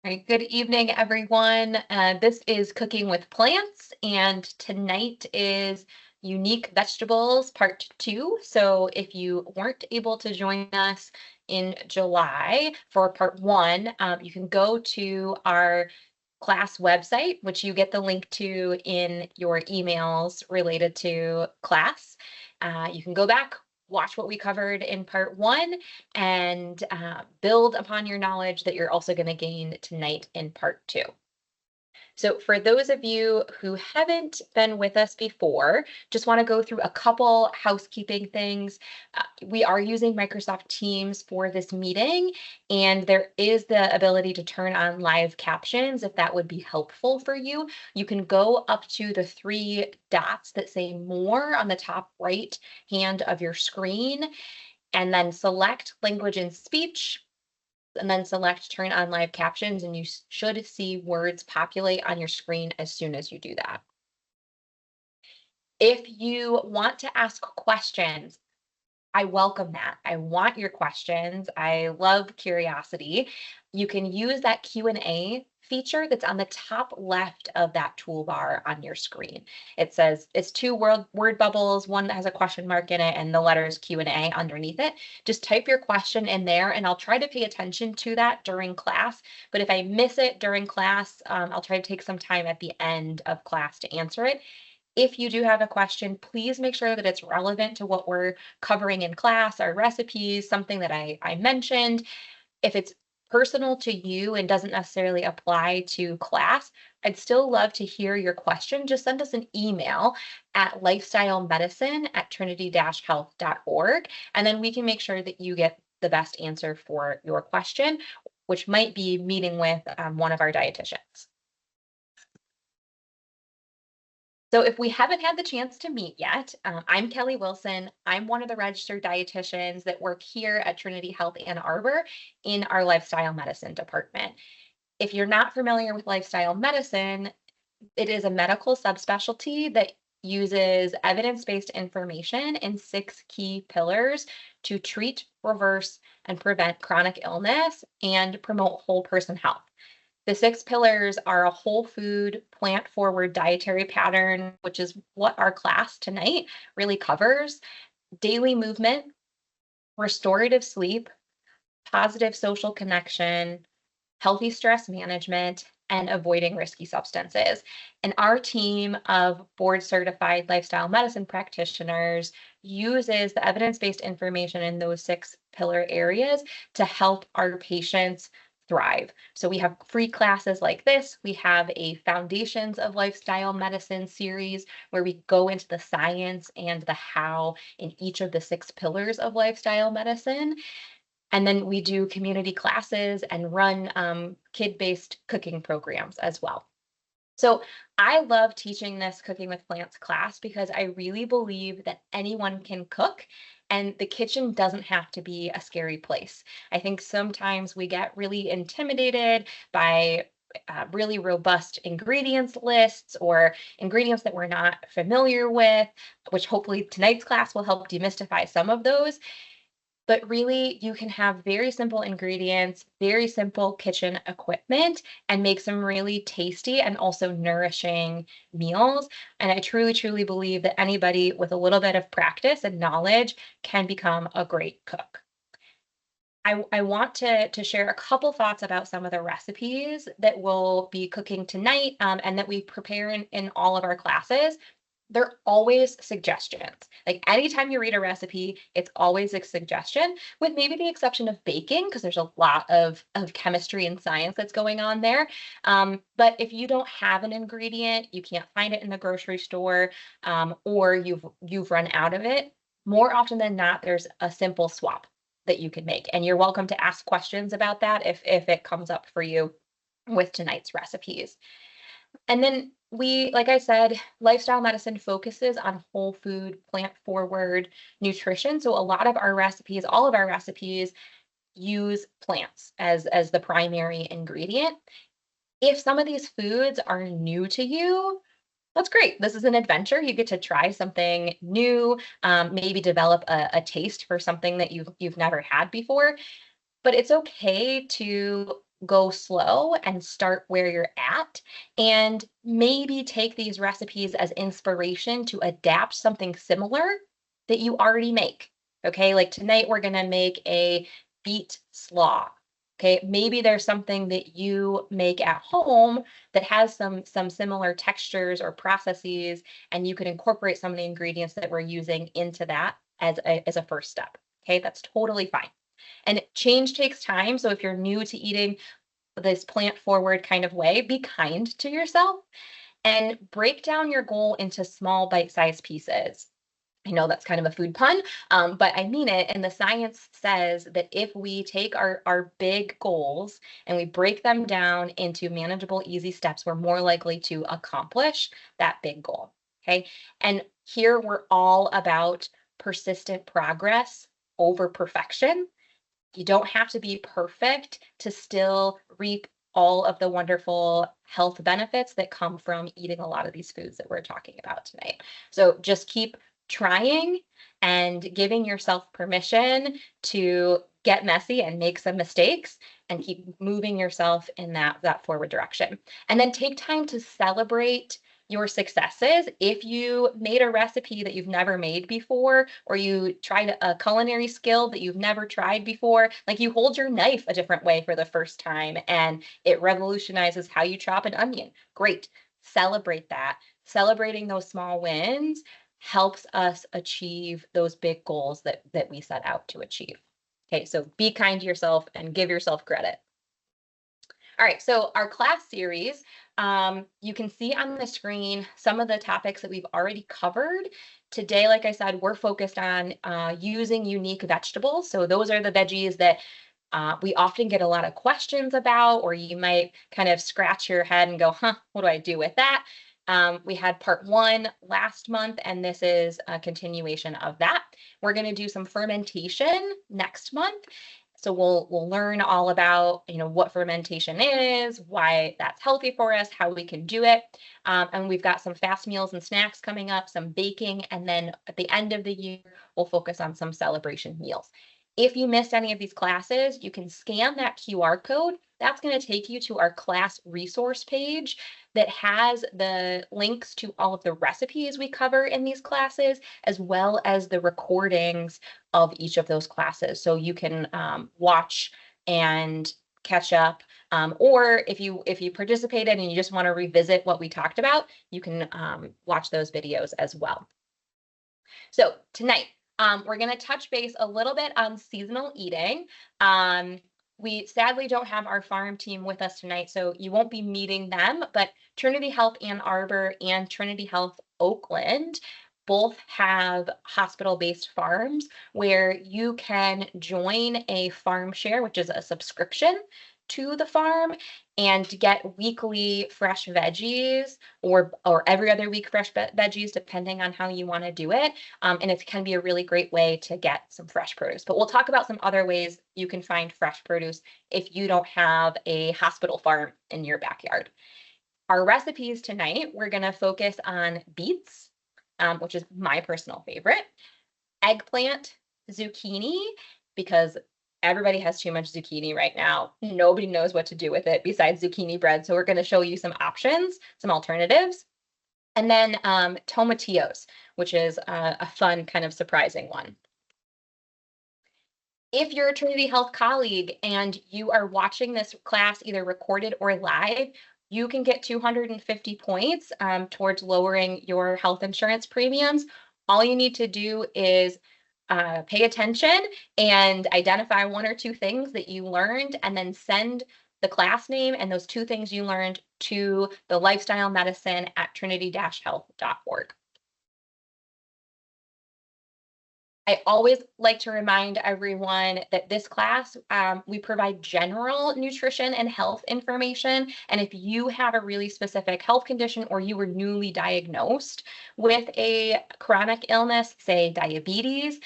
All right, good evening, everyone. This is Cooking with Plants, and tonight is Unique Vegetables Part 2. So if you weren't able to join us in July for Part 1, you can go to our class website, which you get the link to in your emails related to class. You can go back, watch what we covered in part 1, and build upon your knowledge that you're also going to gain tonight in part 2. So for those of you who haven't been with us before, just want to go through a couple housekeeping things. We are using Microsoft Teams for this meeting, and there is the ability to turn on live captions if that would be helpful for you. You can go up to the 3 dots that say more on the top right hand of your screen, and then select language and speech, and then select turn on live captions, and you should see words populate on your screen as soon as you do that. If you want to ask questions, I welcome that. I want your questions. I love curiosity. You can use that Q&A feature that's on the top left of that toolbar on your screen. It says it's 2 word bubbles, one that has a question mark in it and the letters Q&A underneath it. Just type your question in there and I'll try to pay attention to that during class. But if I miss it during class, I'll try to take some time at the end of class to answer it. If you do have a question, please make sure that it's relevant to what we're covering in class, our recipes, something that I mentioned. If it's personal to you and doesn't necessarily apply to class, I'd still love to hear your question. Just send us an email at lifestylemedicine@trinity-health.org, and then we can make sure that you get the best answer for your question, which might be meeting with one of our dietitians. So if we haven't had the chance to meet yet, I'm Kelly Wilson. I'm one of the registered dietitians that work here at Trinity Health Ann Arbor in our lifestyle medicine department. If you're not familiar with lifestyle medicine, it is a medical subspecialty that uses evidence-based information in 6 key pillars to treat, reverse, and prevent chronic illness and promote whole person health. The 6 pillars are a whole food, plant forward dietary pattern, which is what our class tonight really covers, daily movement, restorative sleep, positive social connection, healthy stress management, and avoiding risky substances. And our team of board certified lifestyle medicine practitioners uses the evidence-based information in those 6 pillar areas to help our patients thrive. So we have free classes like this. We have a Foundations of Lifestyle Medicine series where we go into the science and the how in each of the 6 pillars of lifestyle medicine. And then we do community classes and run kid-based cooking programs as well. So I love teaching this Cooking with Plants class because I really believe that anyone can cook and the kitchen doesn't have to be a scary place. I think sometimes we get really intimidated by really robust ingredients lists or ingredients that we're not familiar with, which hopefully tonight's class will help demystify some of those. But really, you can have very simple ingredients, very simple kitchen equipment, and make some really tasty and also nourishing meals. And I truly, truly believe that anybody with a little bit of practice and knowledge can become a great cook. I want to share a couple thoughts about some of the recipes that we'll be cooking tonight and that we prepare in all of our classes. They're always suggestions. Like anytime you read a recipe, it's always a suggestion, with maybe the exception of baking, because there's a lot of chemistry and science that's going on there. But if you don't have an ingredient, you can't find it in the grocery store, or you've run out of it, more often than not, there's a simple swap that you can make. And you're welcome to ask questions about that if it comes up for you with tonight's recipes. And then like I said, lifestyle medicine focuses on whole food, plant forward nutrition. So a lot of our recipes, all of our recipes use plants as the primary ingredient. If some of these foods are new to you, that's great. This is an adventure. You get to try something new, maybe develop a taste for something that you've never had before. But it's okay to go slow and start where you're at, and maybe take these recipes as inspiration to adapt something similar that you already make. Okay, like tonight we're gonna make a beet slaw. Okay, maybe there's something that you make at home that has some similar textures or processes, and you could incorporate some of the ingredients that we're using into that as a first step. Okay, that's totally fine. And change takes time. So if you're new to eating this plant forward kind of way, be kind to yourself and break down your goal into small bite-sized pieces. I know that's kind of a food pun, but I mean it. And the science says that if we take our big goals and we break them down into manageable, easy steps, we're more likely to accomplish that big goal. Okay. And here we're all about persistent progress over perfection. You don't have to be perfect to still reap all of the wonderful health benefits that come from eating a lot of these foods that we're talking about tonight. So just keep trying and giving yourself permission to get messy and make some mistakes and keep moving yourself in that forward direction. And then take time to celebrate your successes. If you made a recipe that you've never made before, or you tried a culinary skill that you've never tried before, like you hold your knife a different way for the first time and it revolutionizes how you chop an onion. Great. Celebrate that. Celebrating those small wins helps us achieve those big goals that we set out to achieve. Okay, so be kind to yourself and give yourself credit. All right, so our class series, you can see on the screen some of the topics that we've already covered. Today, like I said, we're focused on using unique vegetables. So those are the veggies that we often get a lot of questions about, or you might kind of scratch your head and go, huh, what do I do with that? We had part 1 last month, and this is a continuation of that. We're going to do some fermentation next month. So we'll learn all about, what fermentation is, why that's healthy for us, how we can do it. And we've got some fast meals and snacks coming up, some baking, and then at the end of the year, we'll focus on some celebration meals. If you missed any of these classes, you can scan that QR code. That's going to take you to our class resource page that has the links to all of the recipes we cover in these classes, as well as the recordings of each of those classes. So you can watch and catch up. Or if you participated and you just want to revisit what we talked about, you can watch those videos as well. So tonight, we're going to touch base a little bit on seasonal eating. We sadly don't have our farm team with us tonight, so you won't be meeting them, but Trinity Health Ann Arbor and Trinity Health Oakland both have hospital-based farms where you can join a farm share, which is a subscription to the farm, and get weekly fresh veggies or every other week fresh veggies, depending on how you want to do it. And it can be a really great way to get some fresh produce. But we'll talk about some other ways you can find fresh produce if you don't have a hospital farm in your backyard. Our recipes tonight, we're going to focus on beets, which is my personal favorite, eggplant, zucchini, because everybody has too much zucchini right now. Nobody knows what to do with it besides zucchini bread. So we're going to show you some options, some alternatives. And then tomatillos, which is a fun, kind of surprising one. If you're a Trinity Health colleague and you are watching this class either recorded or live, you can get 250 points towards lowering your health insurance premiums. All you need to do is pay attention and identify 1 or 2 things that you learned, and then send the class name and those 2 things you learned to the lifestyle medicine at trinity-health.org. I always like to remind everyone that this class, we provide general nutrition and health information. And if you have a really specific health condition or you were newly diagnosed with a chronic illness, say diabetes,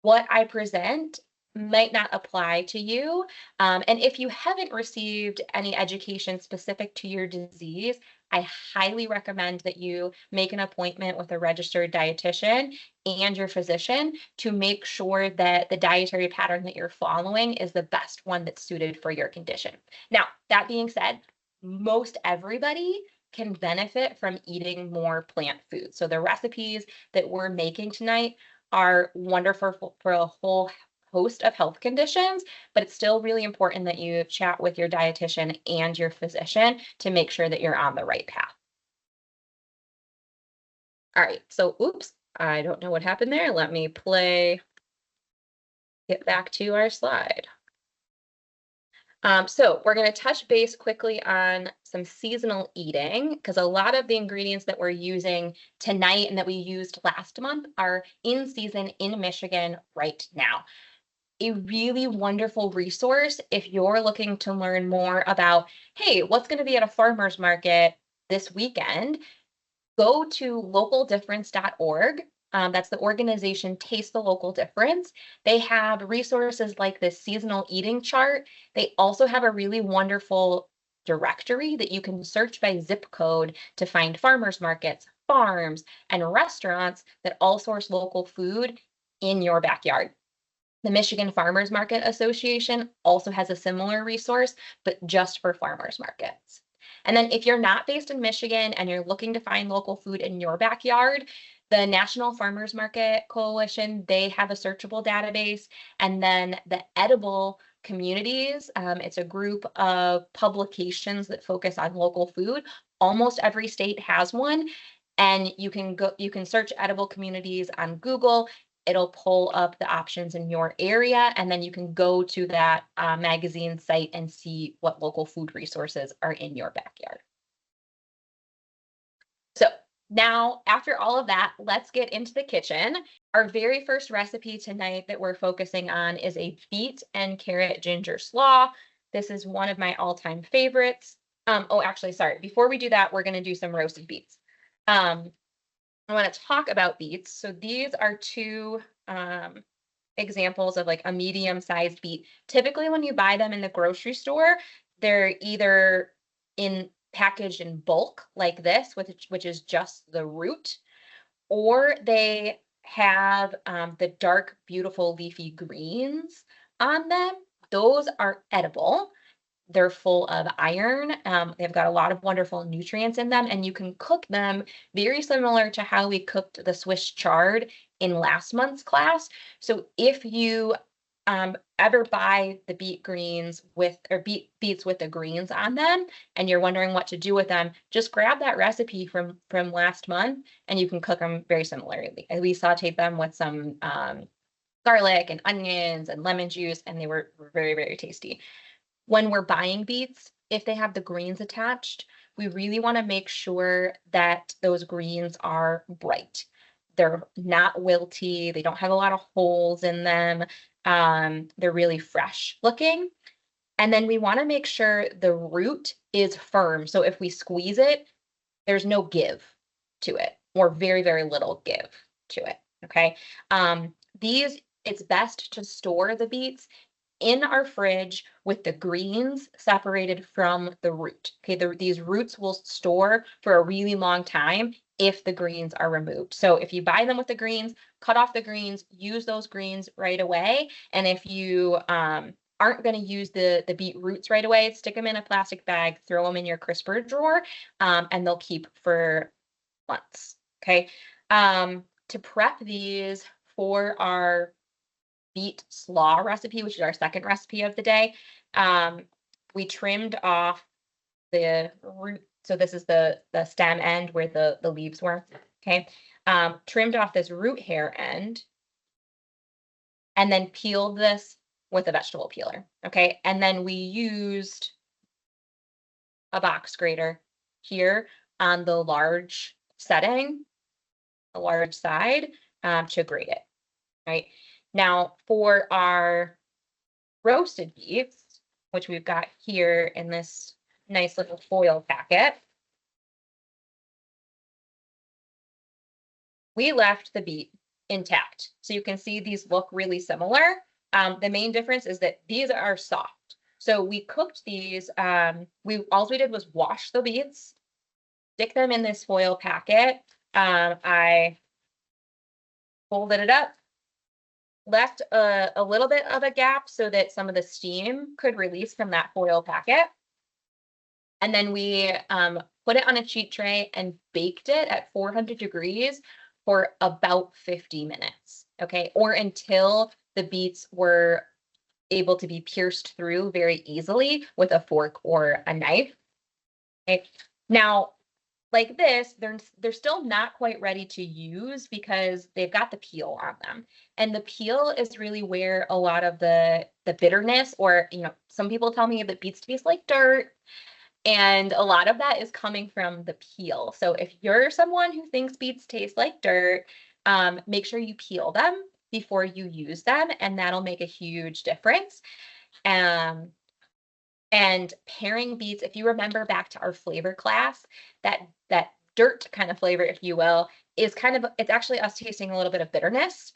what I present might not apply to you. And if you haven't received any education specific to your disease, I highly recommend that you make an appointment with a registered dietitian and your physician to make sure that the dietary pattern that you're following is the best one that's suited for your condition. Now, that being said, most everybody can benefit from eating more plant food. So the recipes that we're making tonight are wonderful for a whole host of health conditions, but it's still really important that you chat with your dietitian and your physician to make sure that you're on the right path. All right, so oops, I don't know what happened there. Let me get back to our slide. So we're going to touch base quickly on some seasonal eating because a lot of the ingredients that we're using tonight and that we used last month are in season in Michigan right now. A really wonderful resource if you're looking to learn more about, hey, what's going to be at a farmer's market this weekend. Go to localdifference.org. That's the organization Taste the Local Difference. They have resources like this seasonal eating chart. They also have a really wonderful directory that you can search by zip code to find farmers markets, farms, and restaurants that all source local food in your backyard. The Michigan Farmers Market Association also has a similar resource, but just for farmers markets. And then if you're not based in Michigan and you're looking to find local food in your backyard, the National Farmers Market Coalition, they have a searchable database. And then the Edible Communities, it's a group of publications that focus on local food. Almost every state has one. And you can search Edible Communities on Google. It'll pull up the options in your area, and then you can go to that magazine site and see what local food resources are in your backyard. So now, after all of that, let's get into the kitchen. Our very first recipe tonight that we're focusing on is a beet and carrot ginger slaw. This is one of my all-time favorites. Oh, actually, sorry. Before we do that, we're going to do some roasted beets. I want to talk about beets. So these are two examples of like a medium-sized beet. Typically, when you buy them in the grocery store, they're either packaged in bulk like this, which is just the root, or they have the dark, beautiful leafy greens on them. Those are edible. They're full of iron. They've got a lot of wonderful nutrients in them, and you can cook them very similar to how we cooked the Swiss chard in last month's class. So if you ever buy the beets with the greens on them, and you're wondering what to do with them, just grab that recipe from last month, and you can cook them very similarly. And we sauteed them with some garlic and onions and lemon juice, and they were very, very tasty. When we're buying beets, if they have the greens attached, we really want to make sure that those greens are bright. They're not wilty. They don't have a lot of holes in them. They're really fresh looking. And then we want to make sure the root is firm. So if we squeeze it, there's no give to it, or very, very little give to it. Okay. It's best to store the beets in our fridge with the greens separated from the root. Okay, these roots will store for a really long time if the greens are removed. So if you buy them with the greens, cut off the greens, use those greens right away. And if you aren't going to use the beet roots right away, stick them in a plastic bag, throw them in your crisper drawer, and they'll keep for months. Okay, to prep these for our beet slaw recipe, which is our second recipe of the day, we trimmed off the root. So this is the stem end where the leaves were. Okay, trimmed off this root hair end, and then peeled this with a vegetable peeler. Okay, and then we used a box grater here on the large setting, the large side, to grate it. Right. Now, for our roasted beets, which we've got here in this nice little foil packet, we left the beet intact. So you can see these look really similar. The main difference is that these are soft. So we cooked these, all we did was wash the beets, stick them in this foil packet. I folded it up, left a little bit of a gap so that some of the steam could release from that foil packet. And then we put it on a sheet tray and baked it at 400 degrees for about 50 minutes, okay? Or until the beets were able to be pierced through very easily with a fork or a knife. Okay. Now, like this, they're still not quite ready to use because they've got the peel on them. And the peel is really where a lot of the bitterness, or some people tell me that beets taste like dirt. And a lot of that is coming from the peel. So if you're someone who thinks beets taste like dirt, make sure you peel them before you use them, and that'll make a huge difference. And pairing beets, if you remember back to our flavor class, that dirt kind of flavor, if you will, is it's actually us tasting a little bit of bitterness.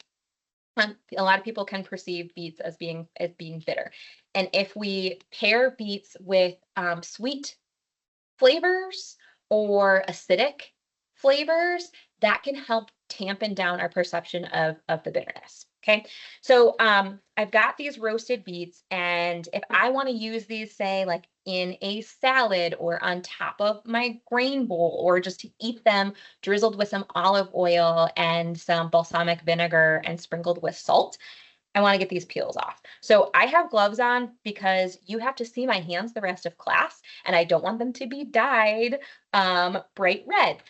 A lot of people can perceive beets as being bitter. And if we pair beets with sweet flavors or acidic flavors, that can help tampen down our perception of the bitterness. Okay, so I've got these roasted beets, and if I want to use these, say, like in a salad or on top of my grain bowl, or just to eat them drizzled with some olive oil and some balsamic vinegar and sprinkled with salt, I want to get these peels off. So I have gloves on because you have to see my hands the rest of class, and I don't want them to be dyed bright red.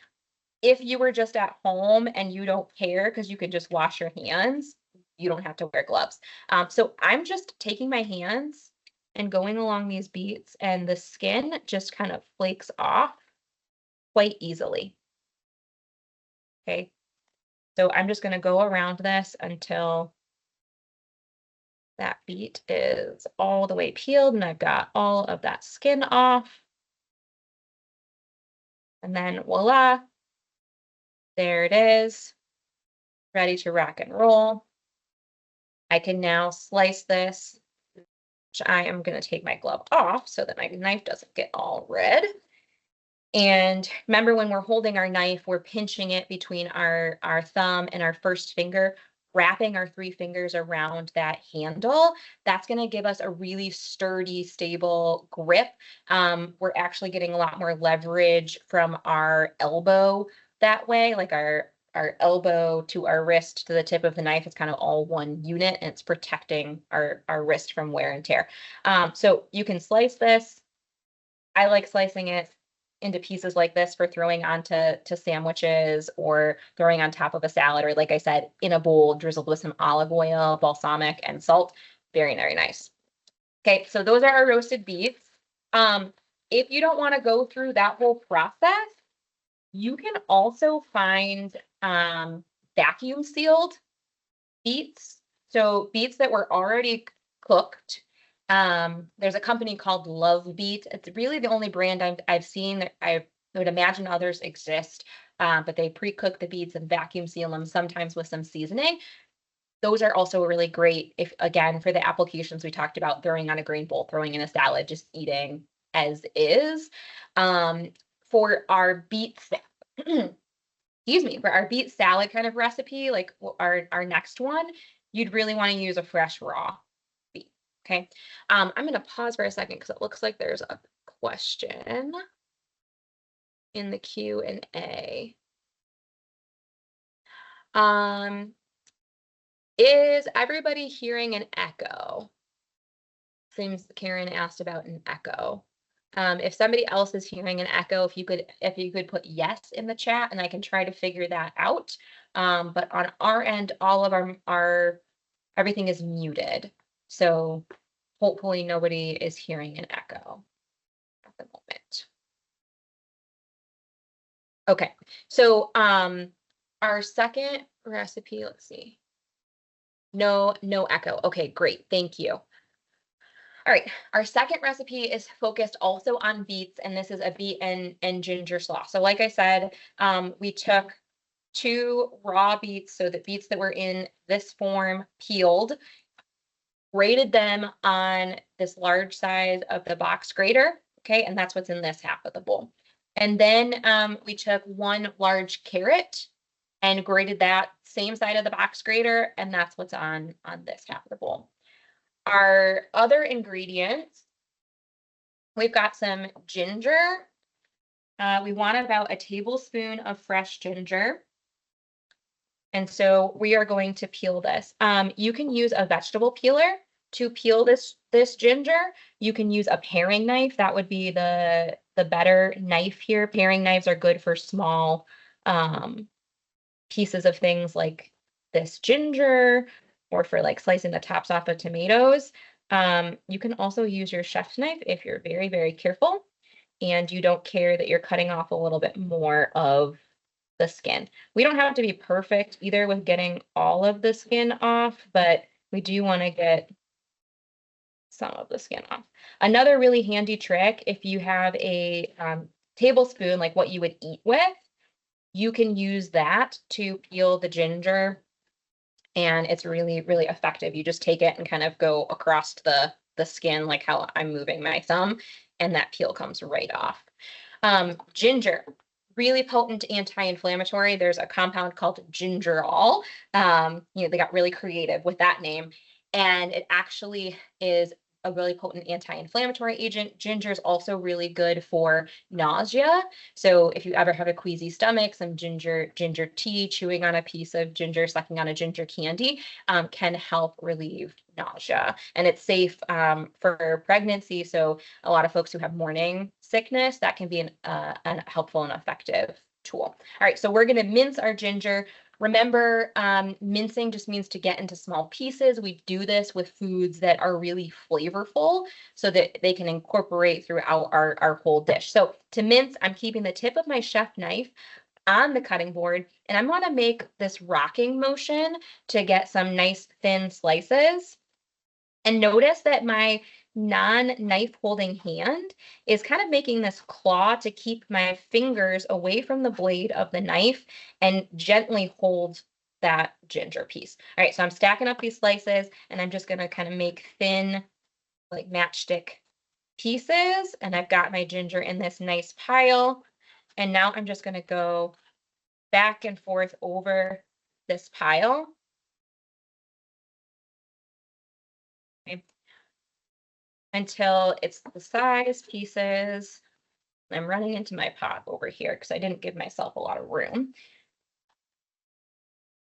If you were just at home and you don't care because you can just wash your hands, you don't have to wear gloves. So I'm just taking my hands and going along these beets, and the skin just kind of flakes off quite easily. Okay, so I'm just going to go around this until that beet is all the way peeled and I've got all of that skin off. And then voila, there it is, ready to rock and roll. I can now slice this, which I am going to take my glove off so that my knife doesn't get all red. And remember, when we're holding our knife, we're pinching it between our thumb and our first finger, wrapping our 3 fingers around that handle. That's going to give us a really sturdy, stable grip. We're actually getting a lot more leverage from our elbow that way, like our elbow to our wrist to the tip of the knife. It's kind of all one unit, and it's protecting our wrist from wear and tear. So you can slice this. I like slicing it into pieces like this for throwing onto sandwiches or throwing on top of a salad, or like I said, in a bowl drizzled with some olive oil, balsamic, and salt. Very, very nice. Okay, so those are our roasted beets. If you don't want to go through that whole process, you can also find vacuum sealed beets. So beets that were already cooked. There's a company called Love Beet. It's really the only brand I've seen. That I would imagine others exist, but they pre-cook the beets and vacuum seal them, sometimes with some seasoning. Those are also really great if, again, for the applications we talked about, throwing on a grain bowl, throwing in a salad, just eating as is. For our beet, excuse me, for our beet salad kind of recipe, like our next one, you'd really want to use a fresh raw beet. Okay. I'm going to pause for a second because it looks like there's a question in the Q&A. Is everybody hearing an echo? Seems Karen asked about an echo. If somebody else is hearing an echo, if you could put yes in the chat, and I can try to figure that out. But on our end, all of our everything is muted. So hopefully nobody is hearing an echo at the moment. Okay, so our second recipe, let's see. No echo. Okay, great. Thank you. All right, our second recipe is focused also on beets, and this is a beet and ginger slaw. So like I said, we took 2 raw beets, so the beets that were in this form, peeled, grated them on this large size of the box grater, okay, and that's what's in this half of the bowl. And then we took one large carrot and grated that same side of the box grater, and that's what's on this half of the bowl. Our other ingredients, we've got some ginger. We want about a tablespoon of fresh ginger. And so we are going to peel this. You can use a vegetable peeler to peel this ginger. You can use a paring knife. That would be the better knife here. Paring knives are good for small pieces of things like this ginger, or for like slicing the tops off of tomatoes. You can also use your chef's knife if you're very, very careful and you don't care that you're cutting off a little bit more of the skin. We don't have to be perfect either with getting all of the skin off, but we do want to get some of the skin off. Another really handy trick, if you have a tablespoon, like what you would eat with, you can use that to peel the ginger, and it's really, really effective. You just take it and kind of go across the skin like how I'm moving my thumb, and that peel comes right off. Ginger, really potent anti-inflammatory. There's a compound called gingerol. They got really creative with that name, and it actually is a really potent anti-inflammatory agent. Ginger is also really good for nausea. So if you ever have a queasy stomach, some ginger tea, chewing on a piece of ginger, sucking on a ginger candy can help relieve nausea. And it's safe for pregnancy. So a lot of folks who have morning sickness, that can be an helpful and effective tool. All right, so we're going to mince our ginger. Remember, mincing just means to get into small pieces. We do this with foods that are really flavorful so that they can incorporate throughout our whole dish. So to mince, I'm keeping the tip of my chef knife on the cutting board, and I'm going to make this rocking motion to get some nice thin slices. And notice that my non-knife holding hand is kind of making this claw to keep my fingers away from the blade of the knife and gently hold that ginger piece. All right, so I'm stacking up these slices, and I'm just going to kind of make thin, like matchstick pieces. And I've got my ginger in this nice pile. And now I'm just going to go back and forth over this pile. Okay, until it's the size pieces. I'm running into my pot over here because I didn't give myself a lot of room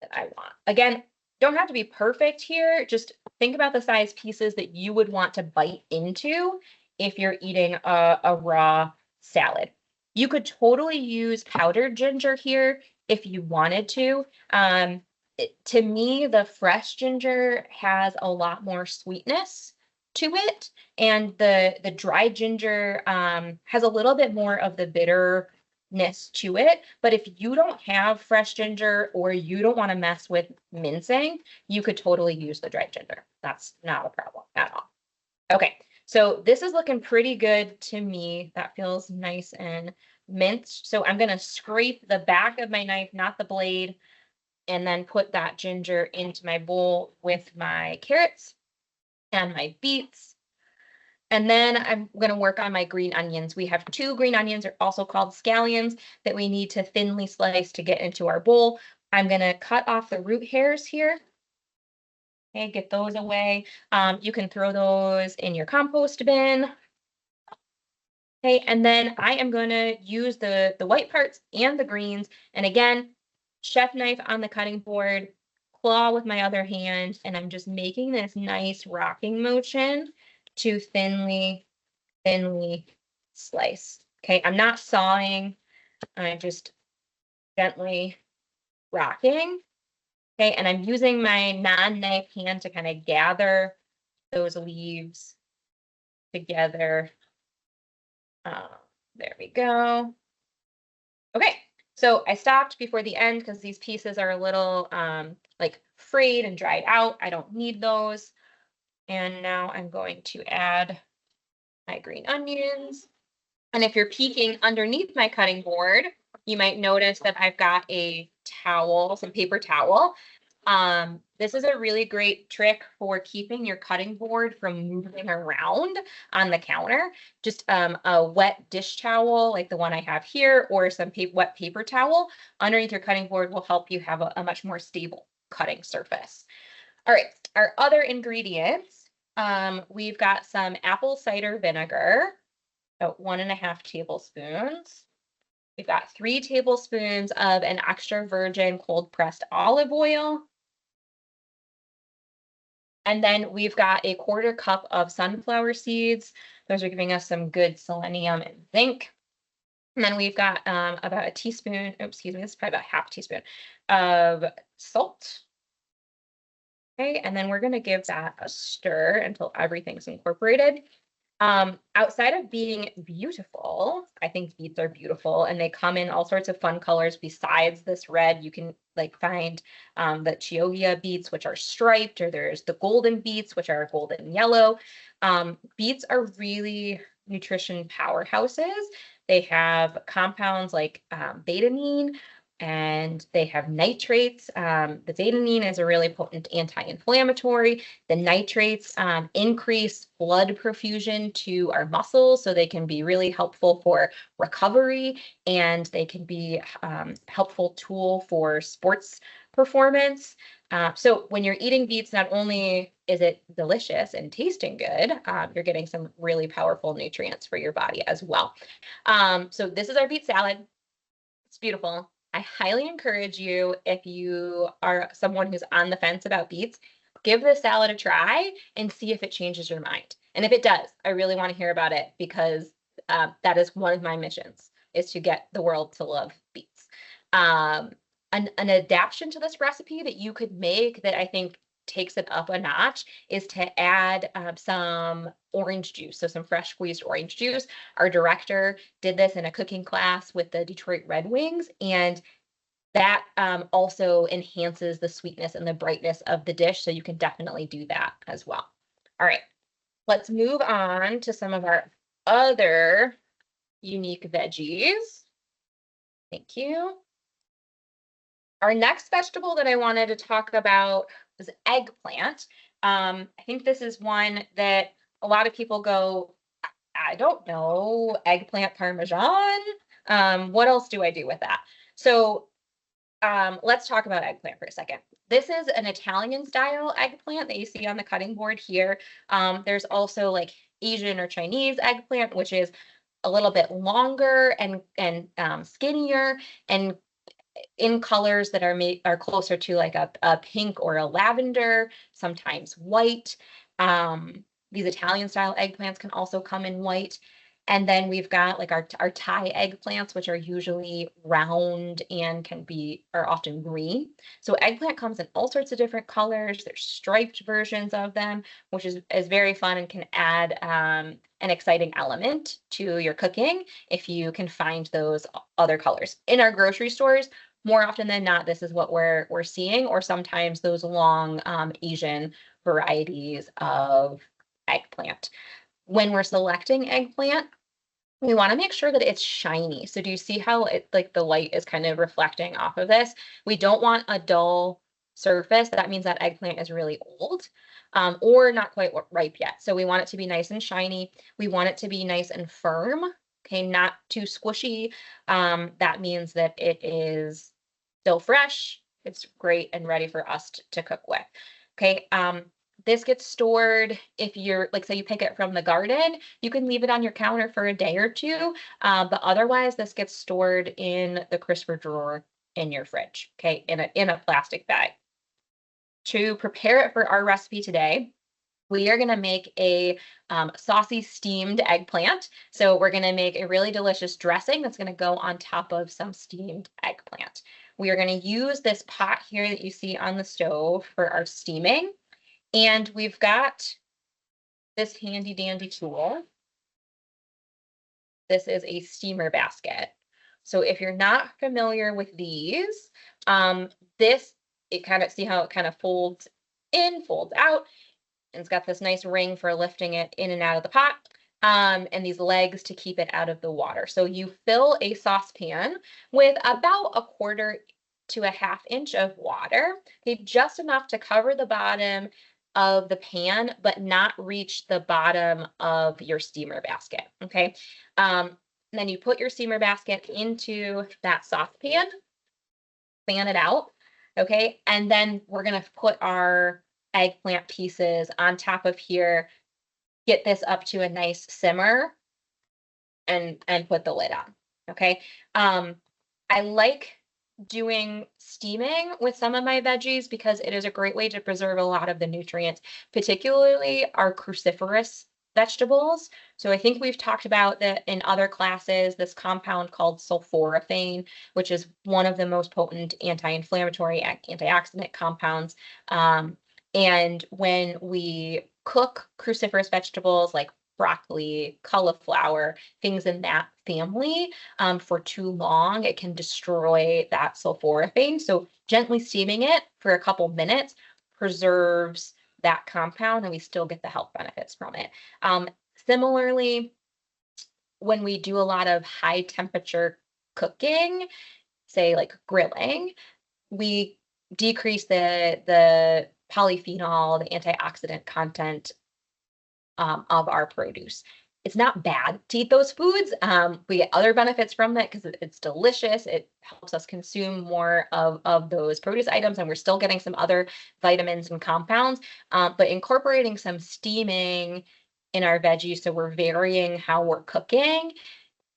that I want. Again, don't have to be perfect here. Just think about the size pieces that you would want to bite into if you're eating a raw salad. You could totally use powdered ginger here if you wanted to. To me, the fresh ginger has a lot more sweetness to it, and the dried ginger has a little bit more of the bitterness to it. But if you don't have fresh ginger or you don't want to mess with mincing, you could totally use the dried ginger. That's not a problem at all. Okay, so this is looking pretty good to me. That feels nice and minced. So I'm going to scrape the back of my knife, not the blade, and then put that ginger into my bowl with my carrots and my beets. And then I'm going to work on my green onions. We have 2 green onions, are also called scallions, that we need to thinly slice to get into our bowl. I'm going to cut off the root hairs here. Okay, get those away. You can throw those in your compost bin. Okay, and then I am going to use the white parts and the greens. And again, chef knife on the cutting board, claw with my other hand, and I'm just making this nice rocking motion to thinly slice. Okay, I'm not sawing, I'm just gently rocking. Okay, and I'm using my non-knife hand to kind of gather those leaves together. There we go. Okay, so I stopped before the end because these pieces are a little like frayed and dried out. I don't need those. And now I'm going to add my green onions. And if you're peeking underneath my cutting board, you might notice that I've got a towel, some paper towel. This is a really great trick for keeping your cutting board from moving around on the counter. Just a wet dish towel, like the one I have here, or some wet paper towel underneath your cutting board will help you have a much more stable cutting surface. All right, our other ingredients, we've got some apple cider vinegar, about 1.5 tablespoons. We've got 3 tablespoons of an extra virgin cold pressed olive oil. And then we've got a 1/4 cup of sunflower seeds. Those are giving us some good selenium and zinc. And then we've got about a teaspoon, excuse me, this is probably about half a teaspoon of salt. Okay, and then we're going to give that a stir until everything's incorporated. Outside of being beautiful, I think beets are beautiful and they come in all sorts of fun colors besides this red. You can like find the Chioggia beets, which are striped, or there's the golden beets, which are golden yellow. Beets are really nutrition powerhouses. They have compounds like betaine, and they have nitrates. The betaine is a really potent anti-inflammatory. The nitrates increase blood perfusion to our muscles, so they can be really helpful for recovery, and they can be helpful tool for sports performance. So when you're eating beets, not only is it delicious and tasting good, you're getting some really powerful nutrients for your body as well. So this is our beet salad. It's beautiful. I highly encourage you, if you are someone who's on the fence about beets, give this salad a try and see if it changes your mind. And if it does, I really want to hear about it, because that is one of my missions, is to get the world to love beets. An adaptation to this recipe that you could make that I think takes it up a notch is to add some orange juice, so some fresh squeezed orange juice. Our director did this in a cooking class with the Detroit Red Wings, and that also enhances the sweetness and the brightness of the dish, so you can definitely do that as well. All right, let's move on to some of our other unique veggies. Thank you. Our next vegetable that I wanted to talk about is eggplant. I think this is one that a lot of people go, I don't know, eggplant parmesan. What else do I do with that? So let's talk about eggplant for a second. This is an Italian style eggplant that you see on the cutting board here. There's also like Asian or Chinese eggplant, which is a little bit longer and skinnier and in colors that are closer to like a pink or a lavender, sometimes white. These Italian style eggplants can also come in white. And then we've got like our Thai eggplants, which are usually round and are often green. So eggplant comes in all sorts of different colors. There's striped versions of them, which is very fun and can add an exciting element to your cooking if you can find those other colors. In our grocery stores, more often than not, this is what we're seeing, or sometimes those long Asian varieties of eggplant. When we're selecting eggplant, we want to make sure that it's shiny. So do you see how like the light is kind of reflecting off of this? We don't want a dull surface. That means that eggplant is really old, or not quite ripe yet. So we want it to be nice and shiny. We want it to be nice and firm. Okay, not too squishy. That means that it is still fresh. It's great and ready for us to cook with. Okay, this gets stored, if you're like, say you pick it from the garden, you can leave it on your counter for a day or two, but otherwise this gets stored in the crisper drawer in your fridge, okay, in a plastic bag. To prepare it for our recipe today, we are going to make a saucy steamed eggplant. So we're going to make a really delicious dressing that's going to go on top of some steamed eggplant. We are going to use this pot here that you see on the stove for our steaming. And we've got this handy dandy tool. This is a steamer basket. So if you're not familiar with these, see how it kind of folds in, folds out, and it's got this nice ring for lifting it in and out of the pot, and these legs to keep it out of the water. So you fill a saucepan with about a 1/4 to a ½ inch of water, okay, just enough to cover the bottom of the pan, but not reach the bottom of your steamer basket, okay? Then you put your steamer basket into that saucepan, fan it out, okay? And then we're gonna put our eggplant pieces on top of here, get this up to a nice simmer, and put the lid on. Okay. I like doing steaming with some of my veggies because it is a great way to preserve a lot of the nutrients, particularly our cruciferous vegetables. So I think we've talked about that in other classes, this compound called sulforaphane, which is one of the most potent anti-inflammatory antioxidant compounds. And when we cook cruciferous vegetables like broccoli, cauliflower, things in that family for too long, it can destroy that sulforaphane. So gently steaming it for a couple minutes preserves that compound and we still get the health benefits from it. Similarly, when we do a lot of high temperature cooking, say like grilling, we decrease the polyphenol, the antioxidant content of our produce. It's not bad to eat those foods. We get other benefits from it because it's delicious. It helps us consume more of those produce items, and we're still getting some other vitamins and compounds. But incorporating some steaming in our veggies, so we're varying how we're cooking,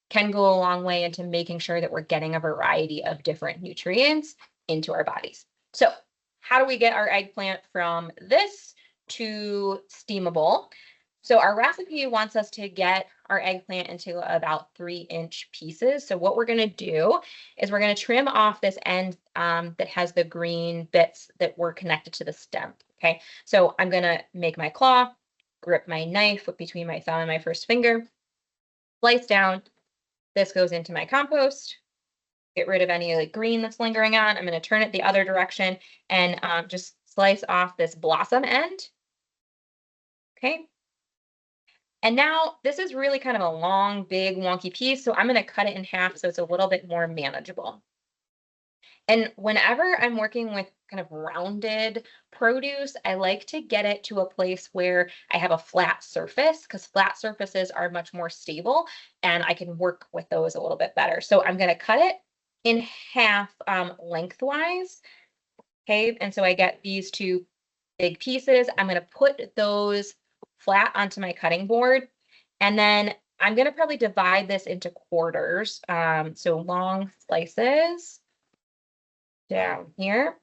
can go a long way into making sure that we're getting a variety of different nutrients into our bodies. So how do we get our eggplant from this to steamable? So our recipe wants us to get our eggplant into about 3-inch pieces. So what we're going to do is we're going to trim off this end that has the green bits that were connected to the stem. Okay, so I'm going to make my claw, grip my knife between my thumb and my first finger, slice down. This goes into my compost. Get rid of any like green that's lingering on. I'm going to turn it the other direction and just slice off this blossom end. Okay. And now this is really kind of a long, big, wonky piece. So I'm going to cut it in half so it's a little bit more manageable. And whenever I'm working with kind of rounded produce, I like to get it to a place where I have a flat surface because flat surfaces are much more stable and I can work with those a little bit better. So I'm going to cut it in half lengthwise. Okay. And so I get these two big pieces. I'm going to put those flat onto my cutting board. And then I'm going to probably divide this into quarters. So long slices down here.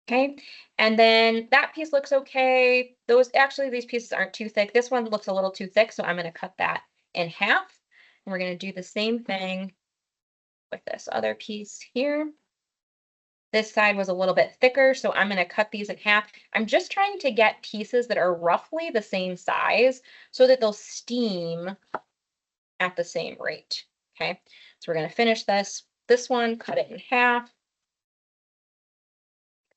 Okay. And then that piece looks okay. These pieces aren't too thick. This one looks a little too thick. So I'm going to cut that in half. And we're going to do the same thing with this other piece here. This side was a little bit thicker, so I'm going to cut these in half. I'm just trying to get pieces that are roughly the same size so that they'll steam at the same rate. Okay, so we're going to finish this one, cut it in half.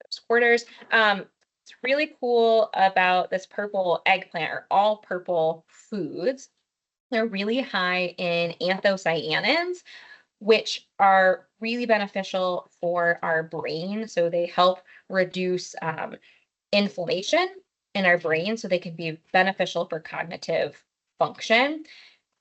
Those quarters. It's really cool about this purple eggplant or all purple foods. They're really high in anthocyanins, which are really beneficial for our brain. So they help reduce inflammation in our brain, so they can be beneficial for cognitive function.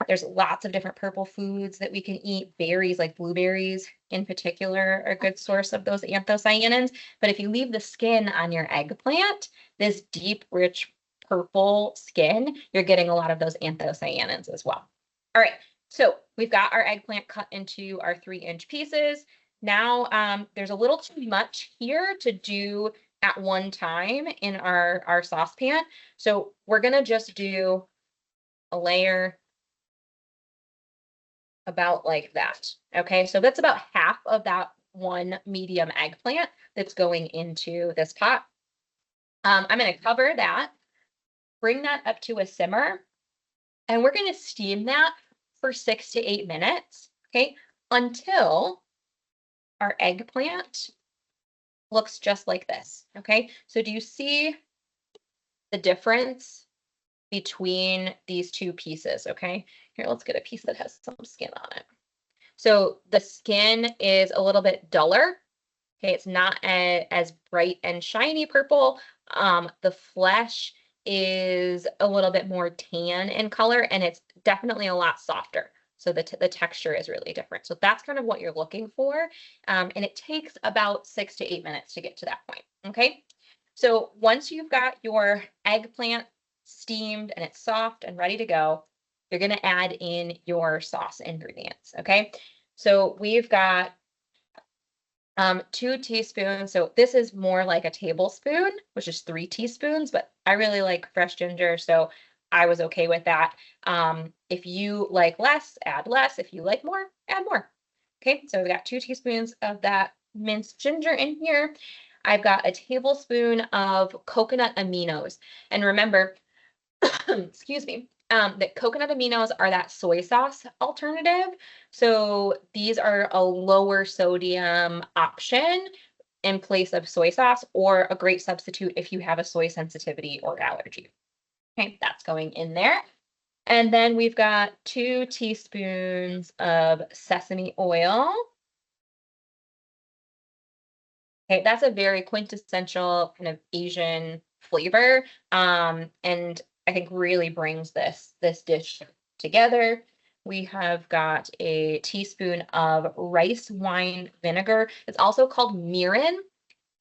There's lots of different purple foods that we can eat. Berries like blueberries in particular are a good source of those anthocyanins. But if you leave the skin on your eggplant, this deep, rich purple skin, you're getting a lot of those anthocyanins as well. All right. So we've got our eggplant cut into our 3-inch pieces. Now there's a little too much here to do at one time in our saucepan. So we're going to just do a layer about like that. Okay, so that's about half of that one medium eggplant that's going into this pot. I'm going to cover that, bring that up to a simmer, and we're going to steam that for 6 to 8 minutes, okay, until our eggplant looks just like this, okay? So do you see the difference between these two pieces, okay? Here, let's get a piece that has some skin on it. So the skin is a little bit duller, Okay, it's not as bright and shiny purple. The flesh is a little bit more tan in color, and it's definitely a lot softer. So the texture is really different. So that's kind of what you're looking for. And it takes about 6 to 8 minutes to get to that point. Okay. So once you've got your eggplant steamed and it's soft and ready to go, you're going to add in your sauce ingredients. Okay. So we've got 2 teaspoons. So this is more like a tablespoon, which is 3 teaspoons, but I really like fresh ginger, so I was okay with that. If you like less, add less. If you like more, add more. Okay, so we've got 2 teaspoons of that minced ginger in here. I've got a tablespoon of coconut aminos. And remember, excuse me, that coconut aminos are that soy sauce alternative. So these are a lower sodium option in place of soy sauce, or a great substitute if you have a soy sensitivity or allergy. Okay, that's going in there. And then we've got 2 teaspoons of sesame oil. Okay, that's a very quintessential kind of Asian flavor, and I think really brings this dish together. We have got a teaspoon of rice wine vinegar. It's also called mirin,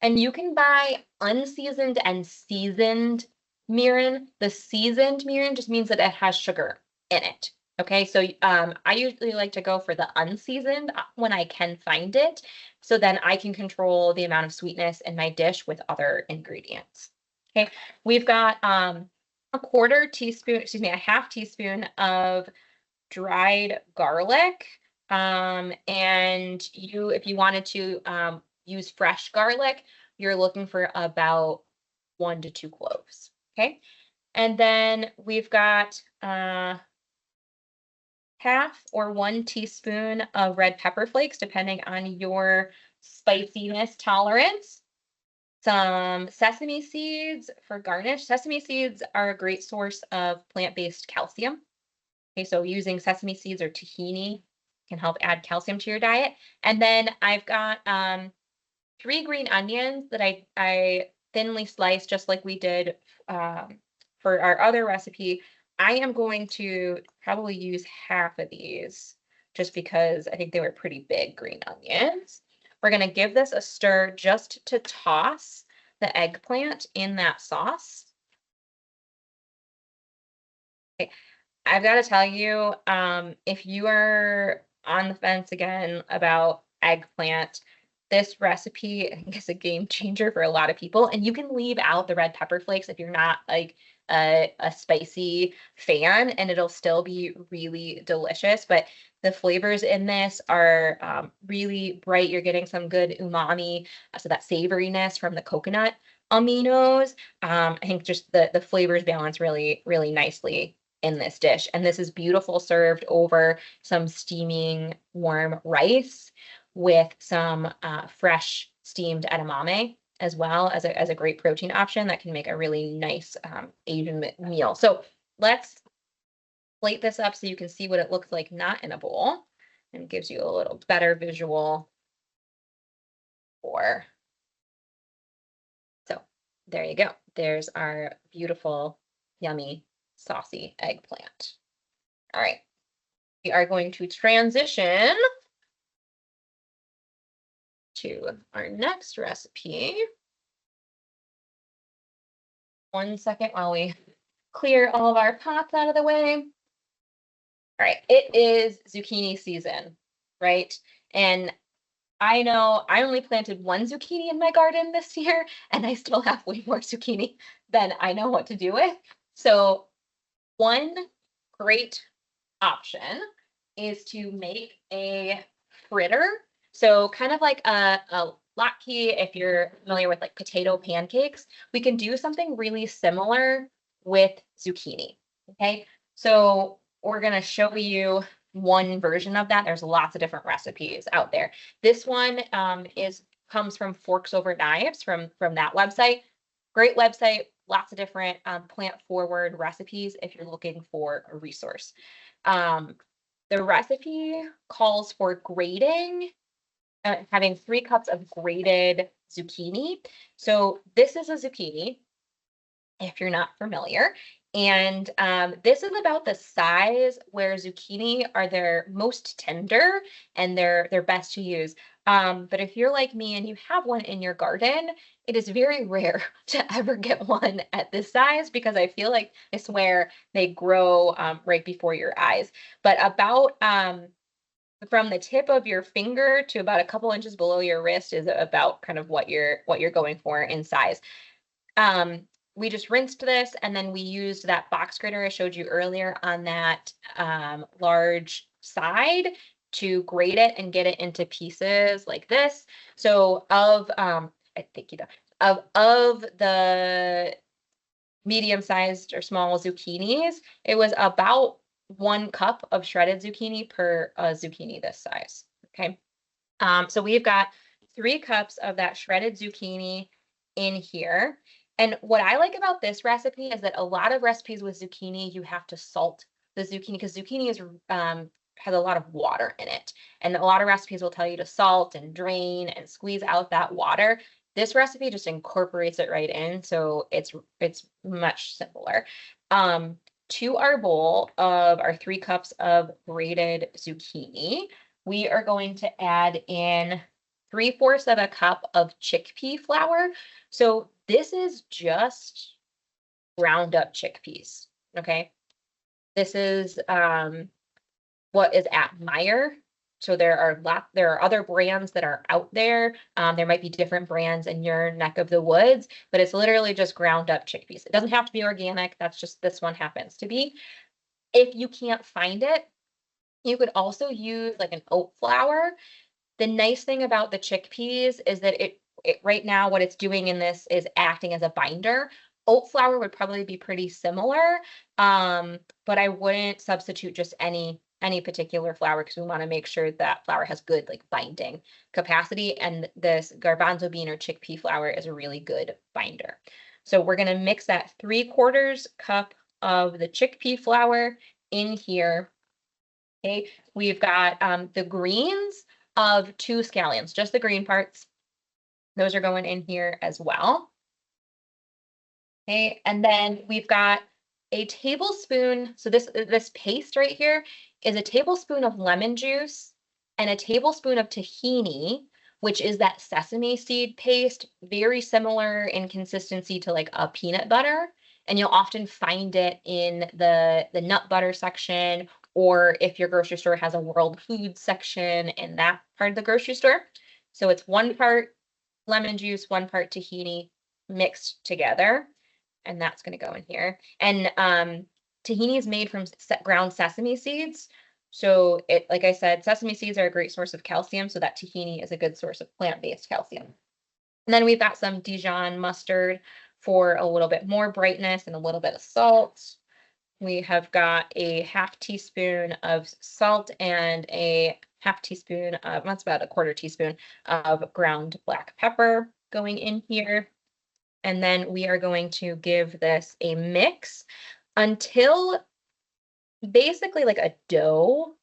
and you can buy unseasoned and seasoned mirin. The seasoned mirin just means that it has sugar in it. Okay, so I usually like to go for the unseasoned when I can find it, so then I can control the amount of sweetness in my dish with other ingredients. Okay, we've got a half teaspoon of dried garlic. And if you wanted to use fresh garlic, you're looking for about 1 to 2 cloves. Okay. And then we've got half or 1 teaspoon of red pepper flakes, depending on your spiciness tolerance. Some sesame seeds for garnish. Sesame seeds are a great source of plant-based calcium. Okay, so using sesame seeds or tahini can help add calcium to your diet. And then I've got 3 green onions that I thinly sliced, just like we did for our other recipe. I am going to probably use half of these just because I think they were pretty big green onions. We're going to give this a stir just to toss the eggplant in that sauce. Okay. I've got to tell you, if you are on the fence again about eggplant, this recipe I think is a game changer for a lot of people. And you can leave out the red pepper flakes if you're not like a spicy fan, and it'll still be really delicious. But the flavors in this are really bright. You're getting some good umami, so that savoriness from the coconut aminos. I think just the flavors balance really nicely in this dish. And this is beautiful served over some steaming warm rice with some fresh steamed edamame, as well as a great protein option that can make a really nice Asian meal. So let's plate this up so you can see what it looks like not in a bowl, and gives you a little better visual for. So there you go. There's our beautiful, yummy, saucy eggplant. All right. We are going to transition to our next recipe. 1 second while we clear all of our pots out of the way. All right, it is zucchini season, right? And I know I only planted 1 zucchini in my garden this year, and I still have way more zucchini than I know what to do with. So one great option is to make a fritter. So kind of like a latke, if you're familiar with like potato pancakes, we can do something really similar with zucchini. Okay, so we're going to show you one version of that. There's lots of different recipes out there. This one comes from Forks Over Knives from that website. Great website, lots of different plant forward recipes if you're looking for a resource. The recipe calls for grating having 3 cups of grated zucchini. So this is a zucchini, if you're not familiar. And this is about the size where zucchini are their most tender and they're best to use. But if you're like me and you have one in your garden, it is very rare to ever get one at this size because I feel like I swear they grow right before your eyes. But about from the tip of your finger to about a couple inches below your wrist is about kind of what you're going for in size. Um, we just rinsed this and then we used that box grater I showed you earlier on that large side to grate it and get it into pieces like this. So I think you know, of the medium-sized or small zucchinis, it was about 1 cup of shredded zucchini per zucchini this size. Okay. So we've got 3 cups of that shredded zucchini in here. And what I like about this recipe is that a lot of recipes with zucchini, you have to salt the zucchini because zucchini is has a lot of water in it. And a lot of recipes will tell you to salt and drain and squeeze out that water. This recipe just incorporates it right in, so it's much simpler. To our bowl of our 3 cups of grated zucchini, we are going to add in 3/4 of a cup of chickpea flour. So this is just ground up chickpeas. Okay. This is what is at Meyer. So there are other brands that are out there. There might be different brands in your neck of the woods, but it's literally just ground up chickpeas. It doesn't have to be organic. That's just this one happens to be. If you can't find it, you could also use like an oat flour. The nice thing about the chickpeas is that it right now what it's doing in this is acting as a binder. Oat flour would probably be pretty similar, but I wouldn't substitute just any particular flour because we want to make sure that flour has good like binding capacity, and this garbanzo bean or chickpea flour is a really good binder. So we're going to mix that 3/4 cup of the chickpea flour in here. Okay, we've got the greens of 2 scallions, just the green parts. Those are going in here as well. Okay, and then we've got a tablespoon. So this paste right here is a tablespoon of lemon juice and a tablespoon of tahini, which is that sesame seed paste, very similar in consistency to like a peanut butter. And you'll often find it in the nut butter section, or if your grocery store has a world food section in that part of the grocery store. So it's 1 part lemon juice, 1 part tahini mixed together. And that's going to go in here. And tahini is made from ground sesame seeds. So it, like I said, sesame seeds are a great source of calcium. So that tahini is a good source of plant-based calcium. And then we've got some Dijon mustard for a little bit more brightness and a little bit of salt. We have got a 1/2 teaspoon of salt and a 1/2 teaspoon of, that's about a 1/4 teaspoon of ground black pepper going in here. And then we are going to give this a mix until basically like a dough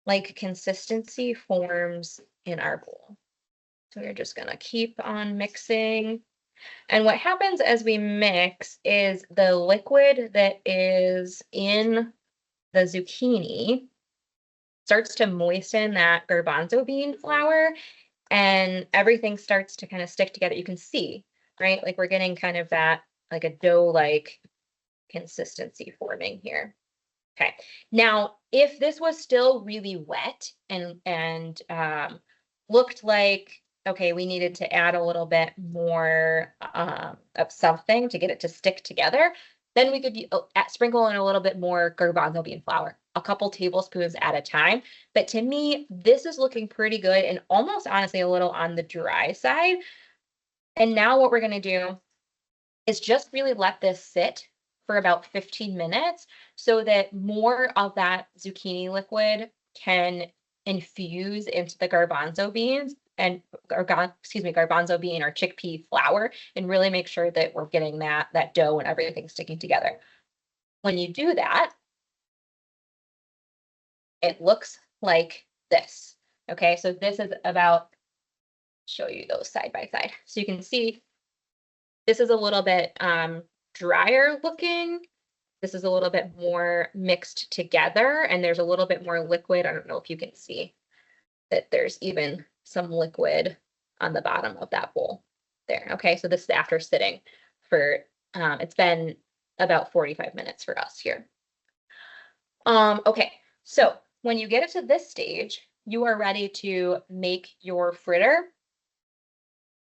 like consistency forms in our bowl. So we're just going to keep on mixing. And what happens as we mix is the liquid that is in the zucchini starts to moisten that garbanzo bean flour, and everything starts to kind of stick together. You can see, right? Like we're getting kind of that like a dough-like consistency forming here. Okay. Now, if this was still really wet and looked like okay, we needed to add a little bit more of something to get it to stick together, then we could sprinkle in a little bit more garbanzo bean flour, a couple tablespoons at a time. But to me, this is looking pretty good and almost honestly a little on the dry side. And now what we're going to do is just really let this sit for about 15 minutes so that more of that zucchini liquid can infuse into the garbanzo beans and garbanzo bean or chickpea flour, and really make sure that we're getting that dough and everything sticking together. When you do that, it looks like this. Okay, so this is about show you those side by side. So you can see this is a little bit drier looking. This is a little bit more mixed together, and there's a little bit more liquid. I don't know if you can see that there's even some liquid on the bottom of that bowl there. Okay, so this is after sitting for, it's been about 45 minutes for us here. Okay, so when you get it to this stage, you are ready to make your fritter.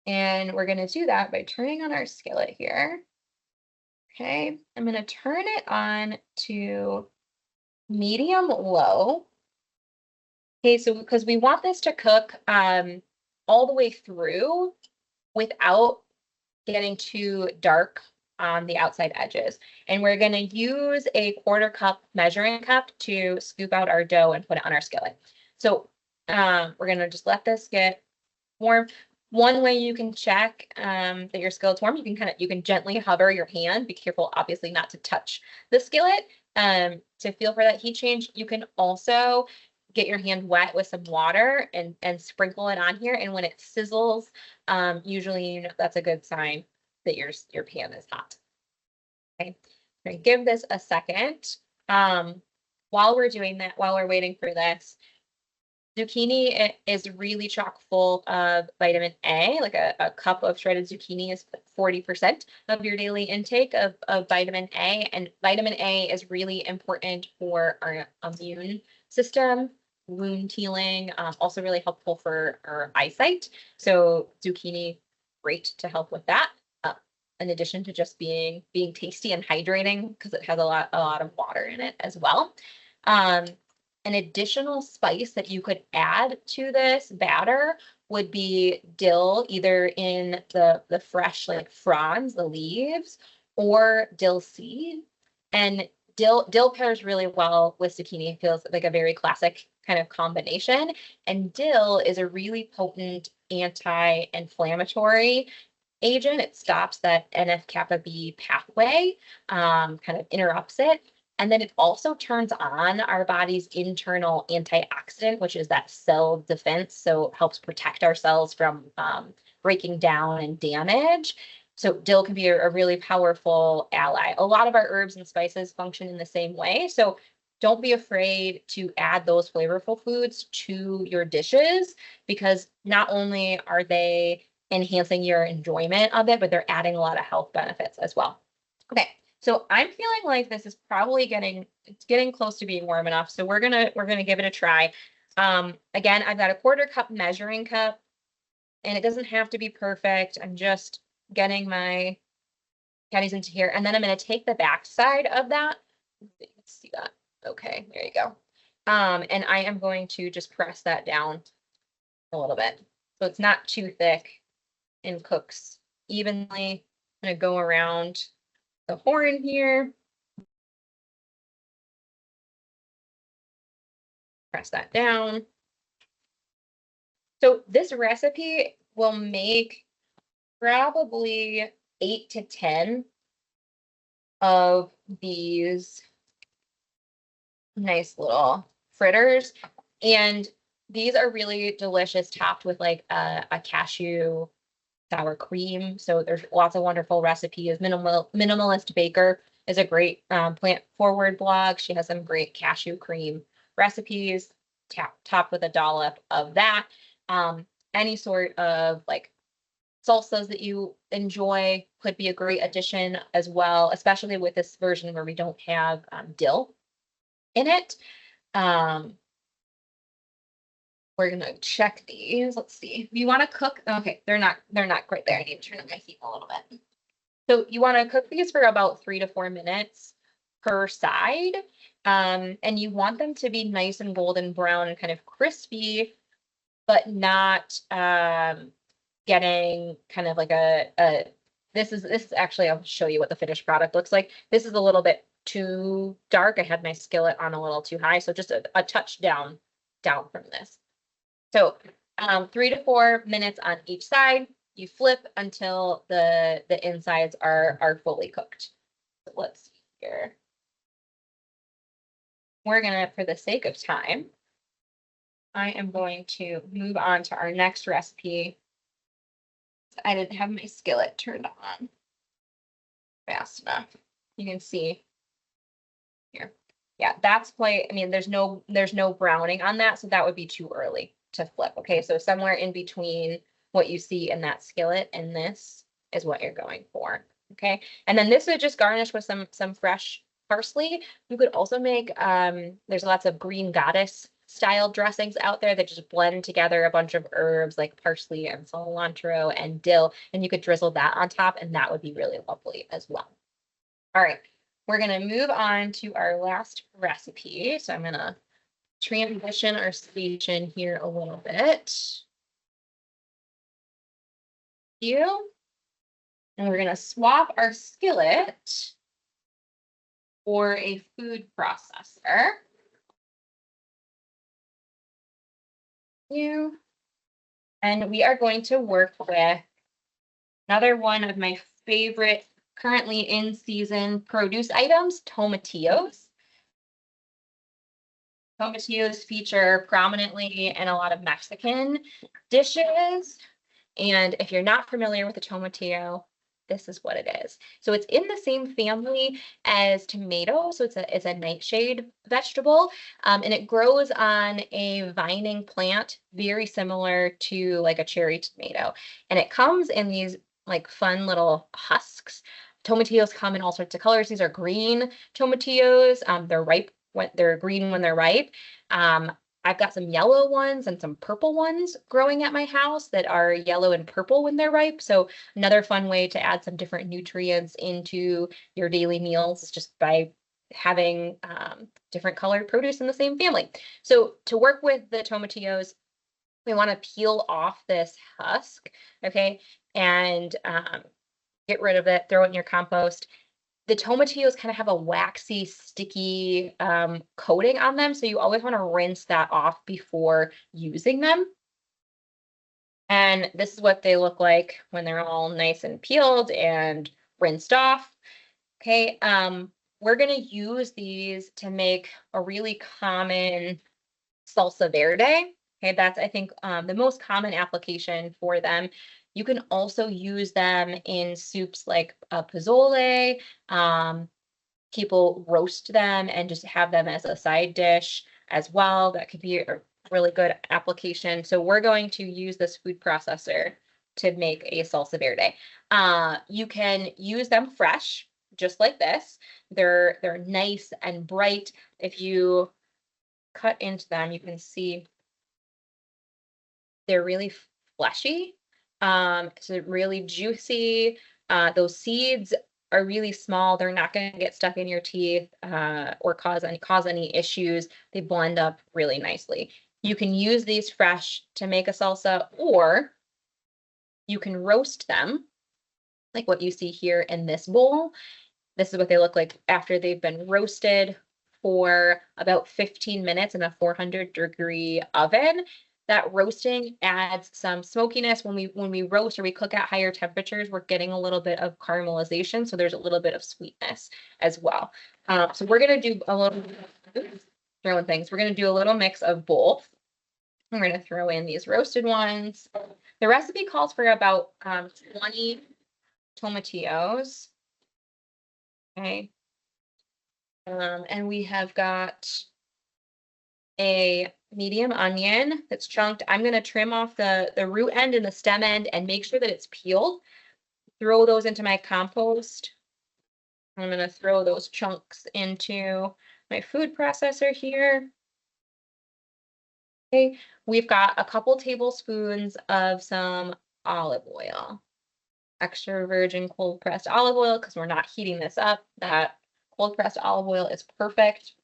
And we're gonna do that by turning on our skillet here. Okay, I'm gonna turn it on to medium low. Okay, so because we want this to cook all the way through without getting too dark on the outside edges. And we're going to use a 1/4 cup measuring cup to scoop out our dough and put it on our skillet. So we're going to just let this get warm. One way you can check that your skillet's warm, you can gently hover your hand. Be careful, obviously, not to touch the skillet to feel for that heat change. You can also get your hand wet with some water and sprinkle it on here. And when it sizzles, usually that's a good sign that your pan is hot. Okay, I'm gonna give this a second. While we're doing that, while we're waiting for this, zucchini is really chock full of vitamin A. Like a cup of shredded zucchini is 40% of your daily intake of vitamin A. And vitamin A is really important for our immune system, wound healing, also really helpful for our eyesight. So zucchini, great to help with that. In addition to just being tasty and hydrating, because it has a lot of water in it as well. An additional spice that you could add to this batter would be dill, either in the fresh like fronds, the leaves, or dill seed. And dill pairs really well with zucchini. It feels like a very classic kind of combination. And dill is a really potent anti-inflammatory agent. It stops that NF-kappa B pathway, kind of interrupts it. And then it also turns on our body's internal antioxidant, which is that cell defense. So it helps protect our cells from breaking down and damage. So dill can be a really powerful ally. A lot of our herbs and spices function in the same way. So don't be afraid to add those flavorful foods to your dishes, because not only are they enhancing your enjoyment of it, but they're adding a lot of health benefits as well. Okay, so I'm feeling like this is probably getting close to being warm enough. So we're gonna give it a try. Again, I've got a 1/4 cup measuring cup, and it doesn't have to be perfect. I'm just getting my patties into here, and then I'm gonna take the back side of that. Let's see that. Okay, there you go. And I am going to just press that down a little bit, so it's not too thick and cooks evenly. I'm gonna go around the horn here. Press that down. So this recipe will make probably 8 to 10 of these nice little fritters. And these are really delicious, topped with like a cashew sour cream. So there's lots of wonderful recipes. Minimalist Baker is a great plant forward blog. She has some great cashew cream recipes, topped with a dollop of that. Any sort of like salsas that you enjoy could be a great addition as well, especially with this version where we don't have dill in it. We're gonna check these. Let's see. You want to cook? Okay, they're not quite there. I need to turn up my heat a little bit. So you want to cook these for about 3 to 4 minutes per side. And you want them to be nice and golden brown and kind of crispy, but not getting kind of like this is actually, I'll show you what the finished product looks like. This is a little bit too dark. I had my skillet on a little too high, so just a touch down from this. So 3 to 4 minutes on each side. You flip until the insides are fully cooked. So let's see here. We're gonna, for the sake of time, I am going to move on to our next recipe, I didn't have my skillet turned on fast enough. You can see here. Yeah, that's quite, I mean, there's no browning on that, so that would be too early to flip. Okay, so somewhere in between what you see in that skillet and this is what you're going for. Okay, and then this would just garnish with some fresh parsley. You could also make there's lots of green goddess style dressings out there that just blend together a bunch of herbs like parsley and cilantro and dill, and you could drizzle that on top, and that would be really lovely as well. All right, we're gonna move on to our last recipe. So I'm gonna transition our station here a little bit. You, and we're gonna swap our skillet for a food processor. You, and we are going to work with another one of my favorite currently in season produce items, tomatillos. Tomatillos feature prominently in a lot of Mexican dishes. And if you're not familiar with a tomatillo, this is what it is. So it's in the same family as tomato. So it's a nightshade vegetable. And it grows on a vining plant, very similar to like a cherry tomato. And it comes in these like fun little husks. Tomatillos come in all sorts of colors. These are green tomatillos. They're ripe when they're green when they're ripe. Um, I've got some yellow ones and some purple ones growing at my house that are yellow and purple when they're ripe. So another fun way to add some different nutrients into your daily meals is just by having different colored produce in the same family. So to work with the tomatillos, we want to peel off this husk, okay, and get rid of it, throw it in your compost. The tomatillos kind of have a waxy, sticky coating on them, so you always want to rinse that off before using them. And this is what they look like when they're all nice and peeled and rinsed off. Okay, we're gonna use these to make a really common salsa verde. Okay, that's I think the most common application for them. You can also use them in soups like pozole. People roast them and just have them as a side dish as well. That could be a really good application. So we're going to use this food processor to make a salsa verde. You can use them fresh, just like this. They're nice and bright. If you cut into them, you can see they're really fleshy. So really juicy. Those seeds are really small. They're not going to get stuck in your teeth or cause any issues. They blend up really nicely. You can use these fresh to make a salsa, or you can roast them, like what you see here in this bowl. This is what they look like after they've been roasted for about 15 minutes in a 400-degree oven. That roasting adds some smokiness. When we roast or we cook at higher temperatures, we're getting a little bit of caramelization, so there's a little bit of sweetness as well. So we're gonna do a little throwing things. We're gonna do a little mix of both. We're gonna throw in these roasted ones. The recipe calls for about 20 tomatillos. Okay. And we have got a medium onion that's chunked. I'm going to trim off the root end and the stem end and make sure that it's peeled. Throw those into my compost. I'm going to throw those chunks into my food processor here. Okay, we've got a couple tablespoons of some olive oil. Extra virgin cold pressed olive oil because we're not heating this up. That cold pressed olive oil is perfect.